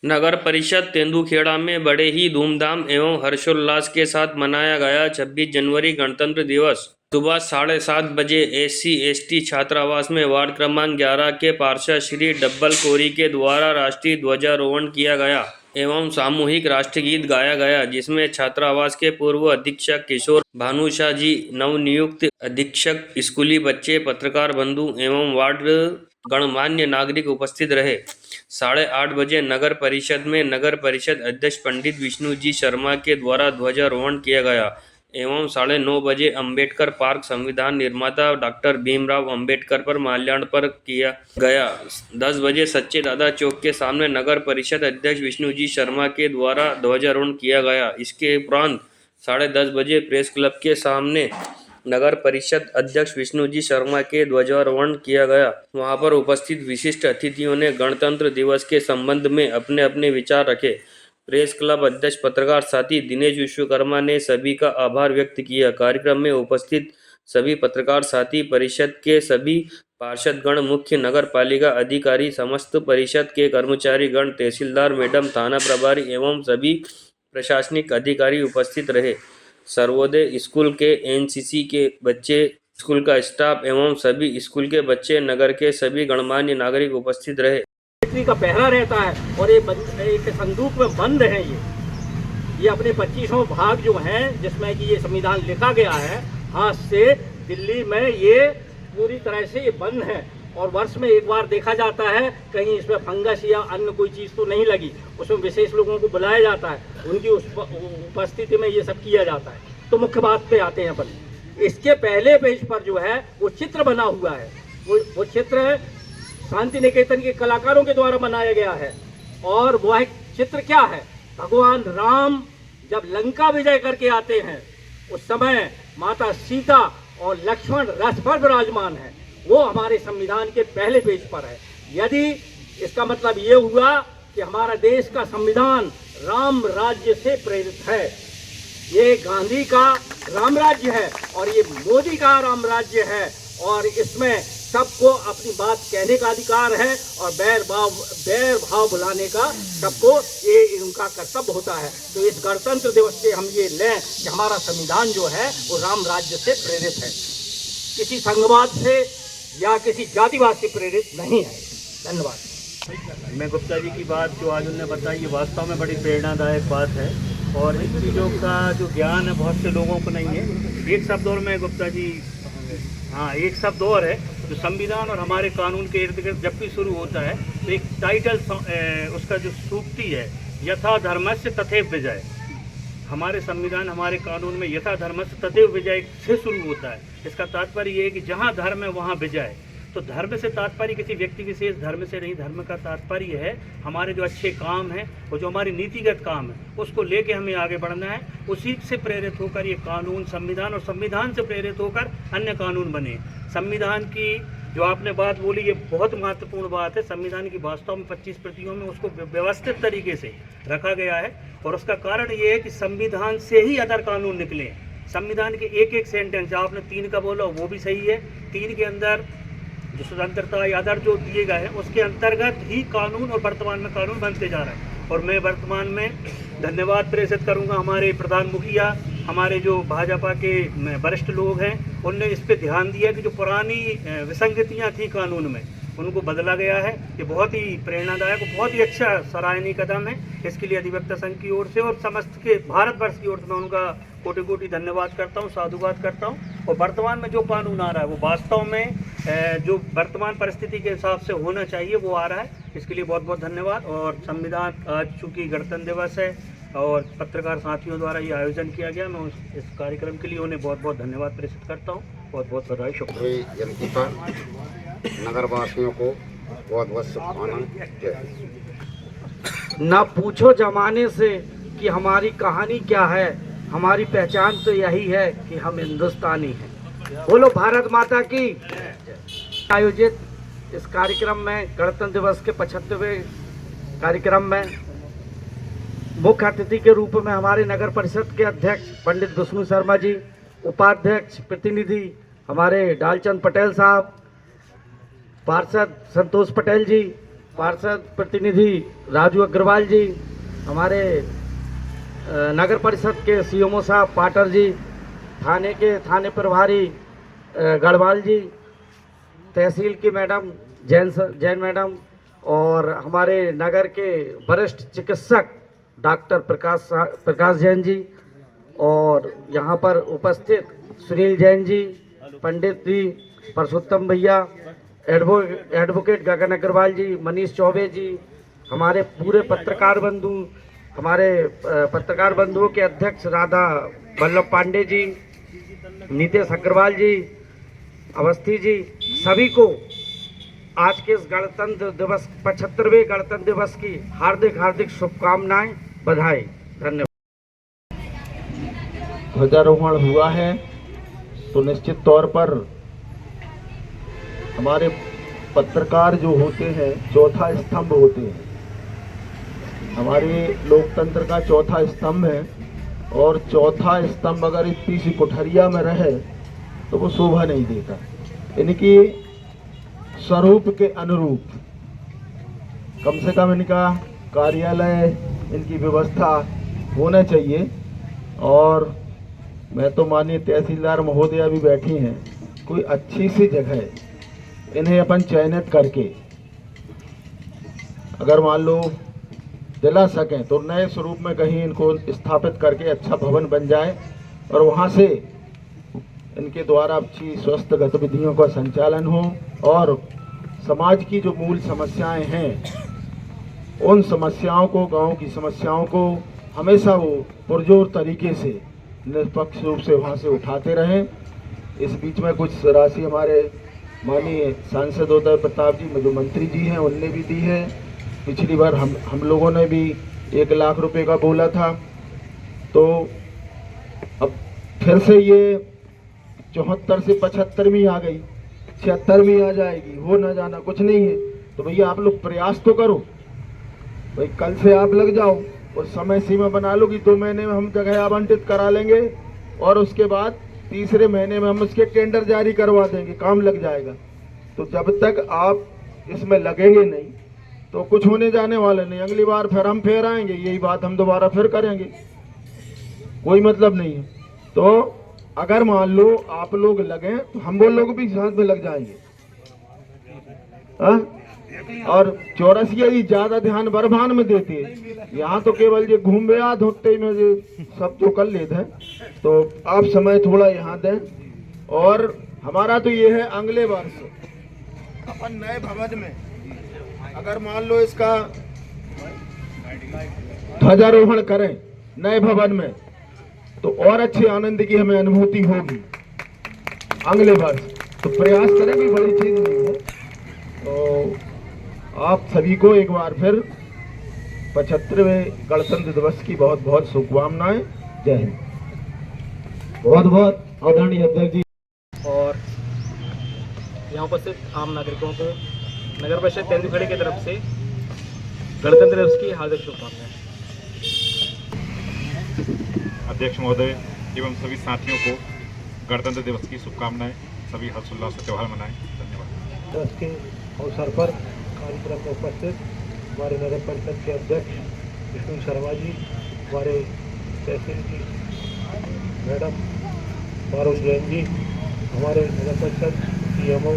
नगर परिषद तेंदुखेड़ा में बड़े ही धूमधाम एवं हर्षोल्लास के साथ मनाया गया 26 जनवरी गणतंत्र दिवस। सुबह 7:30 बजे SC/ST छात्रावास में वार्ड क्रमांक 11 के पार्षद श्री डब्बल कोरी के द्वारा राष्ट्रीय ध्वजारोहण किया गया एवं सामूहिक राष्ट्रगीत गाया गया, जिसमें छात्रावास के पूर्व अधीक्षक किशोर भानुशाह जी, नवनियुक्त अधीक्षक, स्कूली बच्चे, पत्रकार बंधु एवं वार्ड गणमान्य नागरिक उपस्थित रहे। 8:30 बजे नगर परिषद में नगर परिषद अध्यक्ष पंडित विष्णु जी शर्मा के द्वारा ध्वजारोहण किया गया एवं 9:30 बजे अंबेडकर पार्क संविधान निर्माता डॉक्टर भीमराव अंबेडकर पर माल्यार्पण किया गया। 10 बजे सच्चे दादा चौक के सामने नगर परिषद अध्यक्ष विष्णु जी शर्मा के द्वारा ध्वजारोहण किया गया। इसके उपरांत 10:30 बजे प्रेस क्लब के सामने नगर परिषद अध्यक्ष विष्णु जी शर्मा के ध्वजारोहण किया गया। वहां पर उपस्थित विशिष्ट अतिथियों ने गणतंत्र दिवस के संबंध में अपने अपने विचार रखे। प्रेस क्लब अध्यक्ष पत्रकार साथी दिनेश विश्वकर्मा ने सभी का आभार व्यक्त किया। कार्यक्रम में उपस्थित सभी पत्रकार साथी, परिषद के सभी पार्षदगण, मुख्य नगर पालिका अधिकारी, समस्त परिषद के कर्मचारी गण, तहसीलदार मैडम, थाना प्रभारी एवं सभी प्रशासनिक अधिकारी उपस्थित रहे। सर्वोदय स्कूल के NCC के बच्चे, स्कूल का स्टाफ एवं सभी स्कूल के बच्चे, नगर के सभी गणमान्य नागरिक उपस्थित रहे। का पहरा रहता है और ये एक संदूक में बंद है। ये अपने 2500 भाग जो हैं, जिसमें कि ये संविधान लिखा गया है हाथ से, दिल्ली में ये पूरी तरह से ये बंद है और वर्ष में एक बार देखा जाता है, कहीं इसमें फंगस या अन्य कोई चीज़ तो नहीं लगी। उसमें विशेष लोगों को बुलाया जाता है, उनकी उपस्थिति में ये सब किया जाता है। तो मुख्य बात पे आते हैं अपन। इसके पहले पेज पर जो है वो चित्र बना हुआ है। वो चित्र शांति निकेतन के कलाकारों के द्वारा बनाया गया है और वह चित्र क्या है? भगवान राम जब लंका विजय करके आते हैं उस समय माता सीता और लक्ष्मण रथ पर विराजमान है। वो हमारे संविधान के पहले पेज पर है। यदि इसका मतलब ये हुआ कि हमारा देश का संविधान राम राज्य से प्रेरित है। ये गांधी का राम राज्य है और ये मोदी का राम राज्य है और इसमें सबको अपनी बात कहने का अधिकार है और बैर भाव बुलाने का सबको ये उनका कर्तव्य होता है। तो इस गणतंत्र दिवस से हम ये लें कि हमारा संविधान जो है वो राम राज्य से प्रेरित है, किसी संघवाद से या किसी जातिवाद से प्रेरित नहीं है। धन्यवाद। मैं गुप्ता जी की बात जो आज उन्होंने बताई, ये वास्तव में बड़ी प्रेरणादायक बात है और इन चीज़ों का जो ज्ञान है बहुत से लोगों को नहीं है। एक शब्द और मैं गुप्ता जी, हाँ एक शब्द और है, जो संविधान और हमारे कानून के इर्द गिर्द जब भी शुरू होता है तो एक टाइटल उसका जो सूक्ति है, यथा धर्मस्य तथैव विजय। हमारे संविधान, हमारे कानून में यथा धर्मस्य तथैव विजय से शुरू होता है। इसका तात्पर्य ये है कि जहाँ धर्म है वहाँ विजय। तो धर्म से तात्पर्य किसी व्यक्ति विशेष धर्म से नहीं, धर्म का तात्पर्य है हमारे जो अच्छे काम हैं और जो हमारी नीतिगत काम है उसको लेके हमें आगे बढ़ना है। उसी से प्रेरित होकर ये कानून, संविधान और संविधान से प्रेरित होकर अन्य कानून बने। संविधान की जो आपने बात बोली ये बहुत महत्वपूर्ण बात है। संविधान की वास्तव में 25 प्रतियों में उसको व्यवस्थित तरीके से रखा गया है और उसका कारण ये है कि संविधान से ही अदर कानून निकले। संविधान के एक एक सेंटेंस, आपने 3 का बोला वो भी सही है, 3 के अंदर जो स्वतंत्रता या आधार जो दिए गए हैं उसके अंतर्गत ही कानून और वर्तमान में कानून बनते जा रहे हैं। और मैं वर्तमान में धन्यवाद प्रेषित करूंगा हमारे प्रधान मुखिया, हमारे जो भाजपा के वरिष्ठ लोग हैं, उनने इस पे ध्यान दिया कि जो पुरानी विसंगतियां थी कानून में उनको बदला गया है। ये बहुत ही प्रेरणादायक और बहुत ही अच्छा सराहनीय कदम है। इसके लिए अधिवक्ता संघ की ओर से और समस्त के भारतवर्ष की ओर से मैं उनका कोटि कोटि धन्यवाद करता हूँ, साधुवाद करता हूँ। और वर्तमान में जो कानून आ रहा है वो वास्तव में जो वर्तमान परिस्थिति के हिसाब से होना चाहिए वो आ रहा है। इसके लिए बहुत बहुत धन्यवाद। और संविधान आज चूँकि गणतंत्र दिवस है और पत्रकार साथियों द्वारा ये आयोजन किया गया, मैं इस कार्यक्रम के लिए उन्हें बहुत बहुत धन्यवाद प्रेषित करता हूँ। बहुत बहुत बधाई, शुक्रिया। जयंती पर नगरवासियों को बहुत बहुत शुभकामनाएं। जय। ना पूछो जमाने से कि हमारी कहानी क्या है, हमारी पहचान तो यही है कि हम हिंदुस्तानी हैं। बोलो भारत माता की। आयोजित इस कार्यक्रम में, गणतंत्र दिवस के 75वें कार्यक्रम में मुख्य अतिथि के रूप में हमारे नगर परिषद के अध्यक्ष पंडित विष्णु शर्मा जी, उपाध्यक्ष प्रतिनिधि हमारे डालचंद पटेल साहब, पार्षद संतोष पटेल जी पार्षद प्रतिनिधि राजू अग्रवाल जी, हमारे नगर परिषद के सीएमओ साहब पाटर जी, थाने प्रभारी गढ़वाल जी, तहसील की मैडम जैन मैडम और हमारे नगर के वरिष्ठ चिकित्सक डॉक्टर प्रकाश जैन जी और यहाँ पर उपस्थित सुनील जैन जी, पंडित जी, परसोत्तम भैया, एडवोकेट गगन अग्रवाल जी, मनीष चौबे जी, हमारे पूरे पत्रकार बंधुओं के अध्यक्ष राधा वल्लभ पांडे जी, नीतेश अग्रवाल जी, अवस्थी जी, सभी को आज के इस गणतंत्र दिवस 75वें गणतंत्र दिवस की हार्दिक शुभकामनाएं, बधाई, धन्यवाद। ध्वजारोहण हुआ है तो निश्चित तौर पर हमारे पत्रकार जो होते हैं चौथा स्तंभ होते हैं, हमारे लोकतंत्र का चौथा स्तंभ है और चौथा स्तंभ अगर इतनी सी कुठरिया में रहे तो वो शोभा नहीं देता। इनकी स्वरूप के अनुरूप कम से कम इनका कार्यालय, इनकी व्यवस्था होना चाहिए। और मैं तो माननीय तहसीलदार महोदया भी बैठी हैं, कोई अच्छी सी जगह इन्हें अपन चयनित करके अगर मान लो दिला सकें तो नए स्वरूप में कहीं इनको स्थापित करके अच्छा भवन बन जाए और वहाँ से इनके द्वारा अच्छी स्वस्थ गतिविधियों का संचालन हो और समाज की जो मूल समस्याएं हैं उन समस्याओं को, गांव की समस्याओं को हमेशा वो पुरजोर तरीके से निष्पक्ष रूप से वहाँ से उठाते रहें। इस बीच में कुछ राशि हमारे माननीय सांसद उदय प्रताप जी, जो मंत्री जी हैं, उनने भी दी है। पिछली बार हम लोगों ने भी 1 लाख रुपए का बोला था, तो अब फिर से ये 74 से 75वीं आ गई, 76वीं आ जाएगी, हो ना जाना कुछ नहीं है। तो भैया आप लोग प्रयास तो करो भाई, कल से आप लग जाओ और समय सीमा बना लो कि 2 महीने में हम जगह आवंटित करा लेंगे और उसके बाद तीसरे महीने में हम उसके टेंडर जारी करवा देंगे, काम लग जाएगा। तो जब तक आप इसमें लगेंगे नहीं तो कुछ होने जाने वाला नहीं। अगली बार फिर हम फिर आएंगे, यही बात हम दोबारा फिर करेंगे, कोई मतलब नहीं है। तो अगर मान लो आप लोग लगे तो हम वो लोग भी साथ में लग जाएंगे। और चौरसिया जी ज्यादा ध्यान बरभान में देते हैं, यहाँ तो केवल ये घूम गया धोते में जो सब जो कर लेते हैं। तो आप समय थोड़ा यहाँ दें। और हमारा तो ये है अगले वर्ष अपन नए भवन में अगर मान लो इसका ध्वजारोहण करें नए भवन में तो और अच्छे आनंद की हमें अनुभूति होगी अगले वर्ष। तो प्रयास करेंगे, बड़ी चीज नहीं है। तो आप सभी को एक बार फिर 75वें गणतंत्र दिवस की बहुत बहुत शुभकामनाएं। जय हिंद। बहुत बहुत आदरणीय अध्यक्ष जी और यहाँ उपस्थित आम नागरिकों को नगर परिषद तेंदुखेड़े की तरफ से गणतंत्र दिवस की हार्दिक शुभकामनाएं। अध्यक्ष महोदय एवं सभी साथियों को गणतंत्र दिवस की शुभकामनाएं। सभी हर्षोल्लास से त्यौहार मनाएं। धन्यवाद। दिवस के अवसर पर कार्यक्रम में उपस्थित हमारे नगर परिषद के अध्यक्ष विष्णु शर्मा जी, हमारे तहसील की मैडम पारुष जैन जी, हमारे नगर परिषद सीएमओ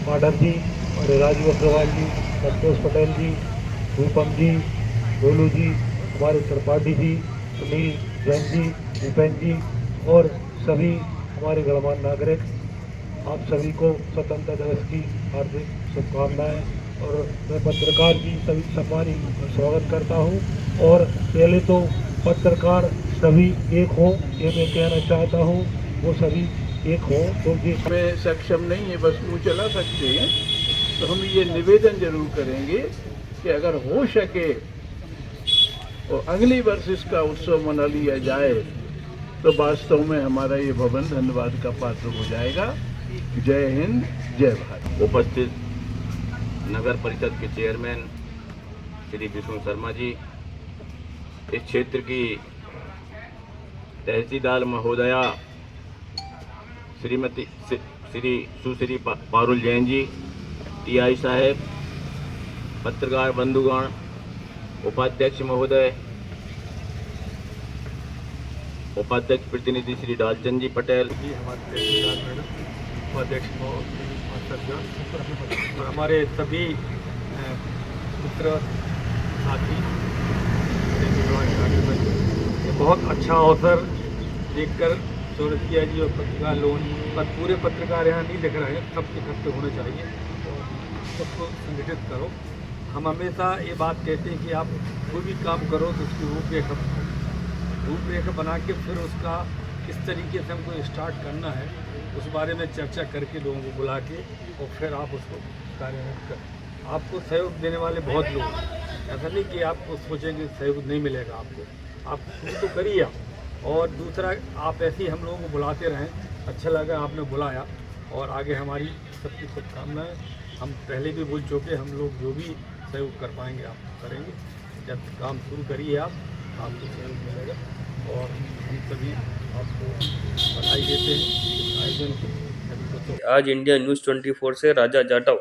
पाटर जी, हमारे राजू अग्रवाल जी, संतोष पटेल जी, रूपम जी, गोलू जी, हमारे त्रिपाठी जी, सुनील जैन जी, भूपेन जी और सभी हमारे गणमान्य नागरिक, आप सभी को स्वतंत्रता दिवस की हार्दिक शुभकामनाएं। और मैं पत्रकार की सभी सम्मानी स्वागत करता हूं। और पहले तो पत्रकार सभी एक हो, ये मैं कहना चाहता हूं, वो सभी एक हो। तो में सक्षम नहीं है, बस मुँह चला सकते हैं, तो हम ये निवेदन जरूर करेंगे कि अगर हो सके और अगली वर्ष इसका उत्सव मना लिया जाए तो वास्तव में हमारा ये भवन धन्यवाद का पात्र हो जाएगा। जय हिंद, जय भारत। उपस्थित नगर परिषद के चेयरमैन श्री विष्णु शर्मा जी, इस क्षेत्र की तहसीलदार महोदया श्रीमती सुश्री पारुल जैन जी, टीआई साहब, पत्रकार बंधुगण, उपाध्यक्ष महोदय, उपाध्यक्ष प्रतिनिधि श्री डालचंद जी पटेल, उपाध्यक्ष और हमारे सभी मित्र साथी, ये बहुत अच्छा अवसर देखकर चौरसिया जी और पत्रकार लोग, पर पूरे पत्रकार यहाँ नहीं दिख रहे हैं, सब इकट्ठे होने चाहिए और सबको संगठित करो। हम हमेशा ये बात कहते हैं कि आप कोई भी काम करो तो उसकी रूपरेखा बना के फिर उसका किस तरीके से हमको स्टार्ट करना है उस बारे में चर्चा करके लोगों को बुला के और फिर आप उसको कार्यान्वित करें। आपको सहयोग देने वाले बहुत लोग हैं, ऐसा नहीं कि आपको सोचेंगे सहयोग नहीं मिलेगा आपको, आप शुरू तो करिए। और दूसरा, आप ऐसे ही हम लोगों को बुलाते रहें, अच्छा लगा आपने बुलाया और आगे हमारी सबकी शुभकामनाएं। हम पहले भी बोल चुके, हम लोग जो भी सहयोग कर पाएंगे आप करेंगे। जब काम शुरू करिए आपको सहयोग मिलेगा और हम सभी आपको बधाई देते हैं इस आयोजन की। आज इंडिया न्यूज़ 24 से राजा जाटव।